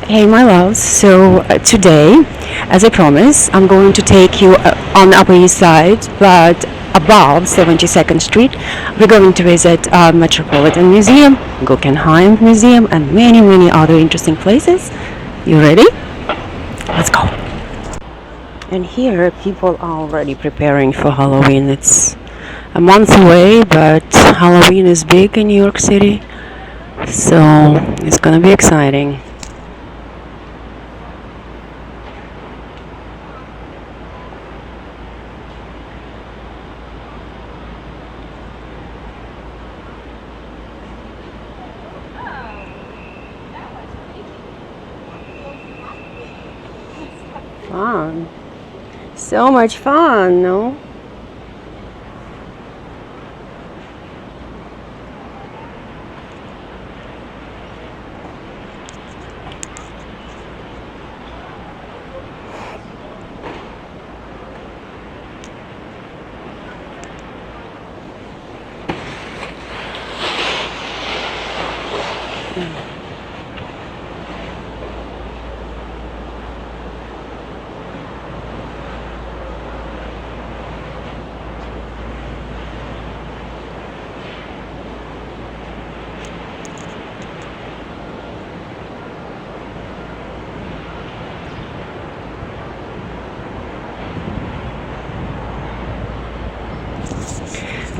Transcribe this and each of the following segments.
Hey, my loves. So today, as I promised, I'm going to take you on the Upper East Side, but above 72nd Street. We're going to visit Metropolitan Museum, Guggenheim Museum, and many, many other interesting places. You ready? Let's go. And here, people are already preparing for Halloween. It's a month away, but Halloween is big in New York City, so it's gonna be exciting. Fun. So much fun, no?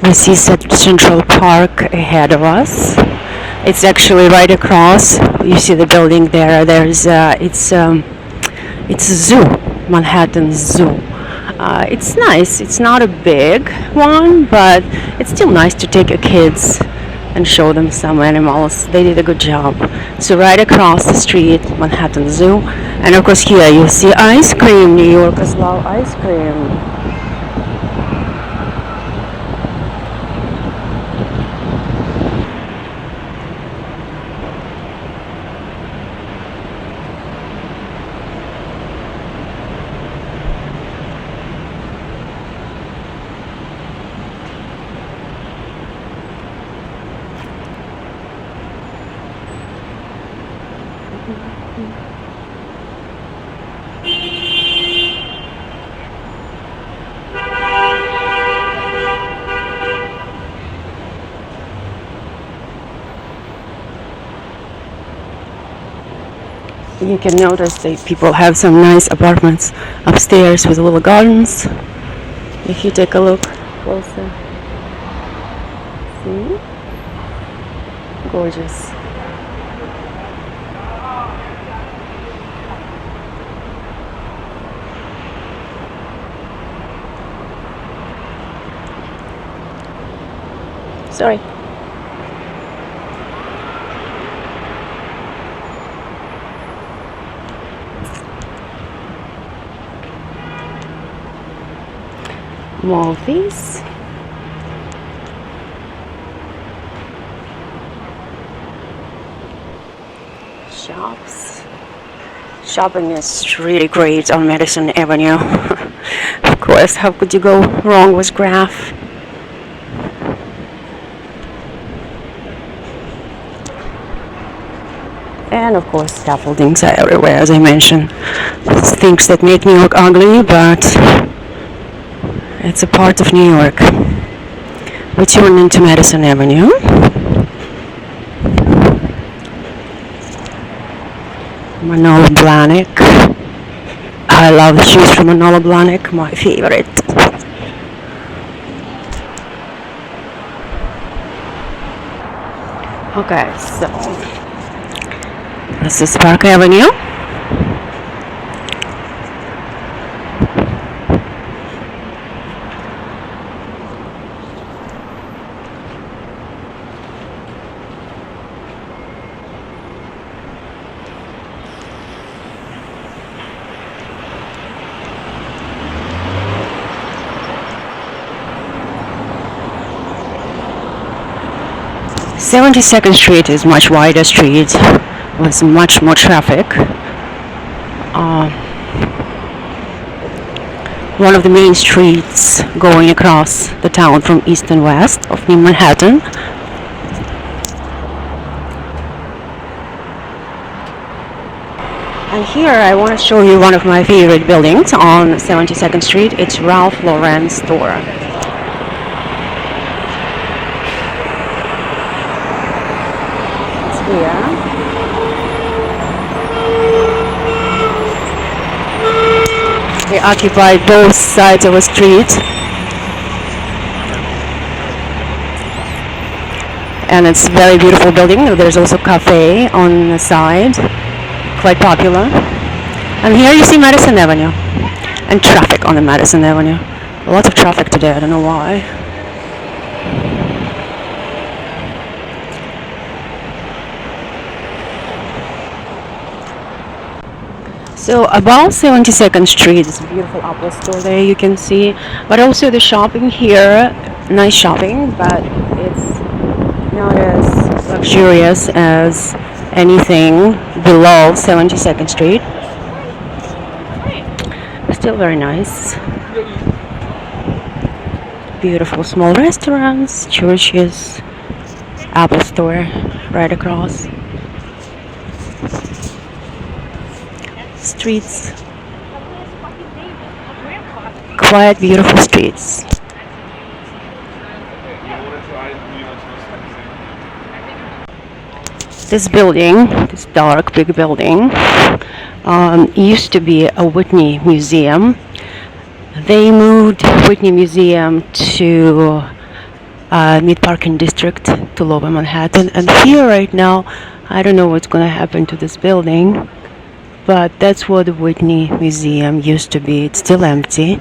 We see Central Park ahead of us. It's actually right across. You see the building there. It's a zoo, Manhattan Zoo. It's nice. It's not a big one, but it's still nice to take your kids and show them some animals. They did a good job. So right across the street, Manhattan Zoo, and of course here you see ice cream. New Yorkers love ice cream. You can notice that people have some nice apartments upstairs with little gardens. If you take a look closer, see? Gorgeous. Sorry. Movies. Shops. Shopping is really great on Madison Avenue. Of course, how could you go wrong with Graph? And of course, scaffoldings are everywhere, as I mentioned. Things that make New York ugly, but it's a part of New York. We turn into Madison Avenue. Manola Blahnik. I love the shoes from Manola Blahnik, my favorite. Okay, so this is Park Avenue. 72nd Street is much wider street with much more traffic. Uh, One of the main streets going across the town from east and west of New Manhattan. And here I want to show you one of my favorite buildings on 72nd Street. It's Ralph Lauren store. It's here. They occupy both sides of a street. And it's a very beautiful building. There's also a cafe on the side, quite popular. And here you see Madison Avenue and traffic on the Madison Avenue. Lots of traffic today, I don't know why. So above 72nd Street is a beautiful Apple store there you can see, but also the shopping here, nice shopping, but it's not as luxurious as anything below 72nd Street. Still very nice. Beautiful small restaurants, churches, Apple store right across. Streets, quiet, beautiful streets. This building, this dark big building, used to be a Whitney Museum. They moved Whitney Museum to Mid-Park District to Lower Manhattan, and here right now I don't know what's going to happen to this building, but that's what the Whitney Museum used to be. It's still empty.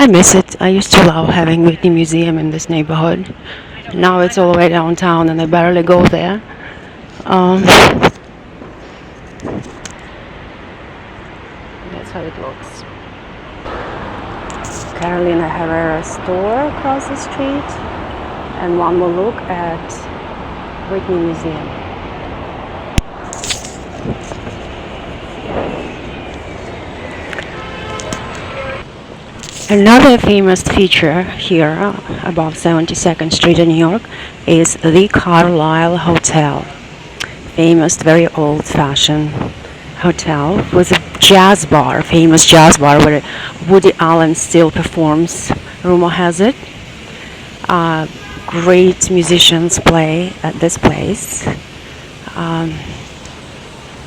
I miss it. I used to love having Whitney Museum in this neighborhood. Now it's all the way downtown and I barely go there. That's how it looks. Carolina Herrera store across the street, and one more look at Whitney Museum. Another famous feature here above 72nd Street in New York is the Carlyle Hotel. Famous, very old-fashioned hotel with a jazz bar, famous jazz bar where Woody Allen still performs, rumor has it. Great musicians play at this place.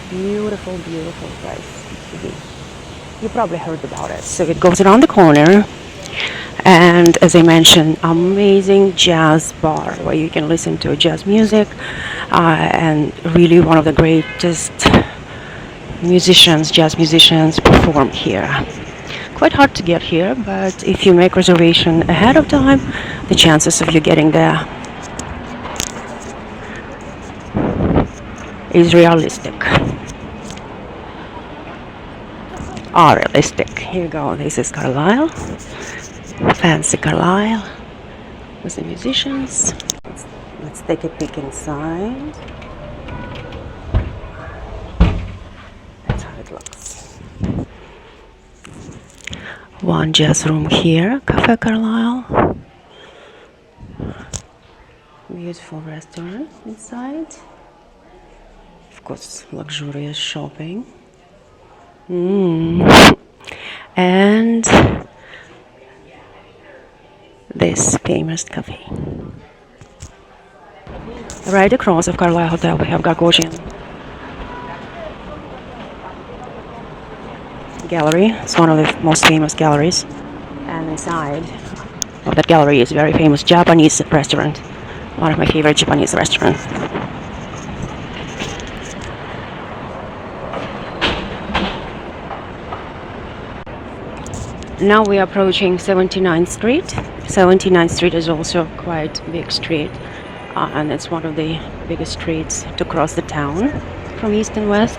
Beautiful, beautiful place to be. You probably heard about it. So it goes around the corner, and as I mentioned, amazing jazz bar where you can listen to jazz music, and really one of the greatest musicians, jazz musicians, perform here. Quite hard to get here, but if you make reservation ahead of time, the chances of you getting there is realistic. Are realistic. Here you go. This is Carlyle. Fancy Carlyle with the musicians. Let's take a peek inside. That's how it looks. One jazz room here, Cafe Carlyle. Beautiful restaurant inside. Of course, luxurious shopping. And this famous cafe. Right across of Carlyle Hotel we have Guggenheim Gallery. It's one of the most famous galleries. And inside of that gallery is a very famous Japanese restaurant. One of my favorite Japanese restaurants. Now we are approaching 79th Street. 79th Street is also quite a big street, and it's one of the biggest streets to cross the town from east and west.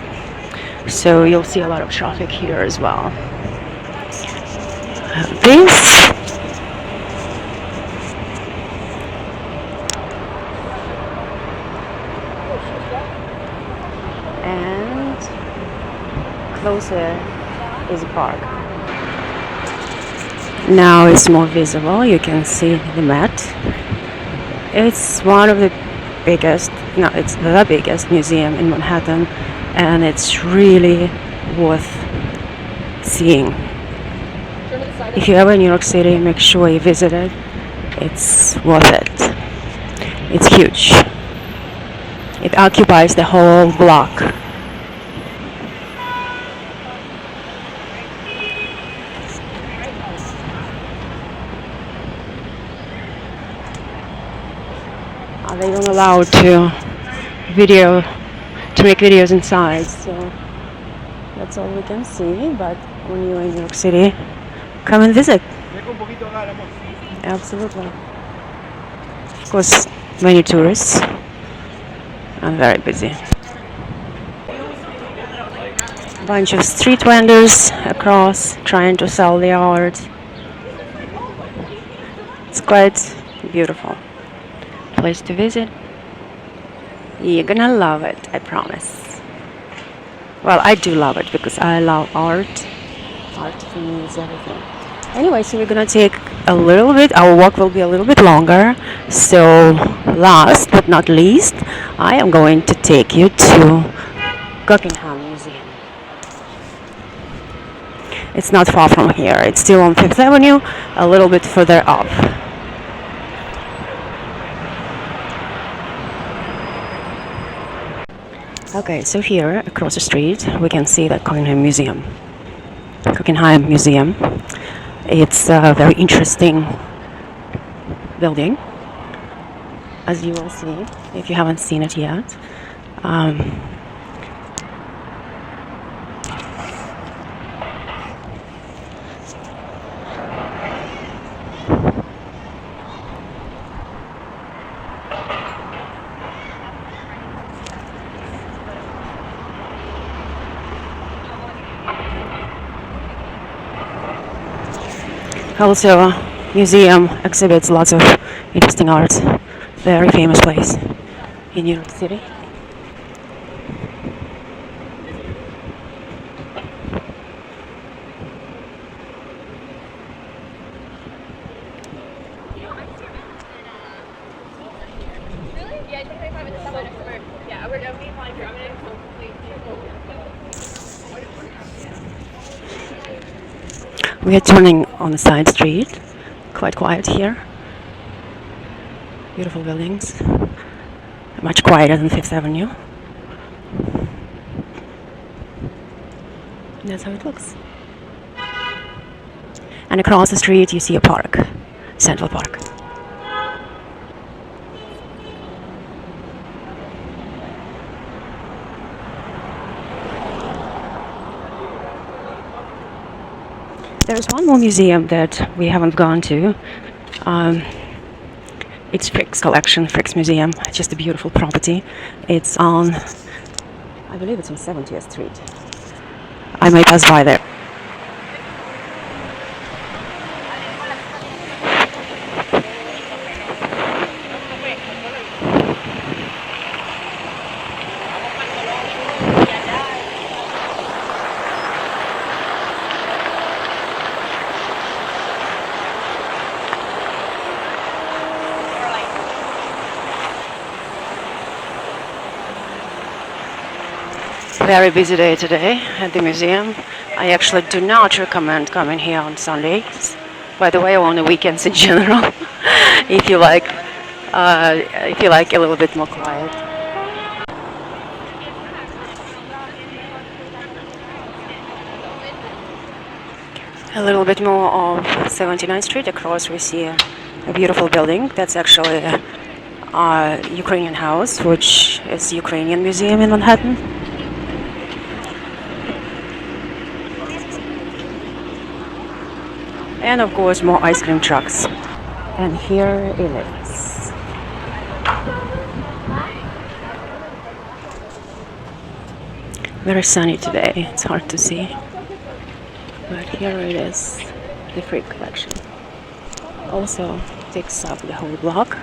So you'll see a lot of traffic here as well. This and closer is a park. Now it's more visible. You can see the Met. It's one of the biggest, no, it's the biggest museum in Manhattan, and it's really worth seeing. If you're ever in New York City, make sure you visit it. It's worth it. It's huge. It occupies the whole block. They don't allow to make videos inside, so that's all we can see. But when you're in New York City, come and visit. Absolutely. Of course, many tourists and very busy. Bunch of street vendors across trying to sell the art. It's quite beautiful place to visit. You're gonna love it, I promise. Well, I do love it because I love art. Art for me is everything. Anyway, so we're gonna take a little bit, our walk will be a little bit longer. So last but not least, I am going to take you to Guggenheim Museum. It's not far from here. It's still on Fifth Avenue, a little bit further up. Okay, so here across the street we can see the Guggenheim Museum. Guggenheim Museum. It's a very interesting building, as you will see if you haven't seen it yet. Also, museum exhibits lots of interesting art. Very famous place in New York City. We are turning on the side street. Quite quiet here. Beautiful buildings. Much quieter than Fifth Avenue. And that's how it looks. And across the street you see a park. Central Park. There's one more museum that we haven't gone to. It's Frick's collection, Frick's Museum. It's just a beautiful property. It's on, I believe it's on 70th Street. I may pass by there. Very busy day today at the museum. I actually do not recommend coming here on Sundays. By the way, or on the weekends in general. if you like a little bit more quiet. A little bit more of 79th Street. Across we see a beautiful building. That's actually a Ukrainian house, which is the Ukrainian Museum in Manhattan. And of course more ice cream trucks. And here it is. Very sunny today, it's hard to see. But here it is, the Frick collection. Also takes up the whole block.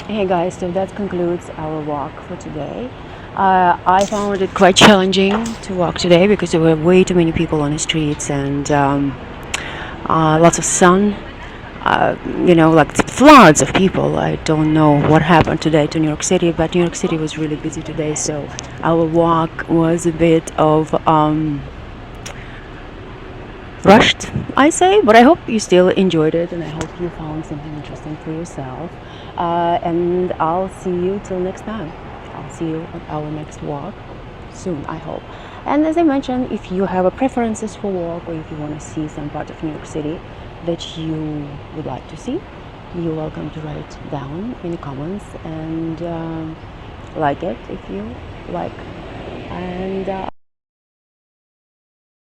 Hey guys, so that concludes our walk for today. I found it quite challenging to walk today because there were way too many people on the streets and lots of sun. Like floods of people. I don't know what happened today to New York City, but New York City was really busy today, so our walk was a bit of rushed, I say, but I hope you still enjoyed it and I hope you found something interesting for yourself. And I'll see you till next time. I'll see you on our next walk soon, I hope. And as I mentioned, if you have a preferences for walk or if you want to see some part of New York City that you would like to see, you're welcome to write down in the comments and like it if you like. And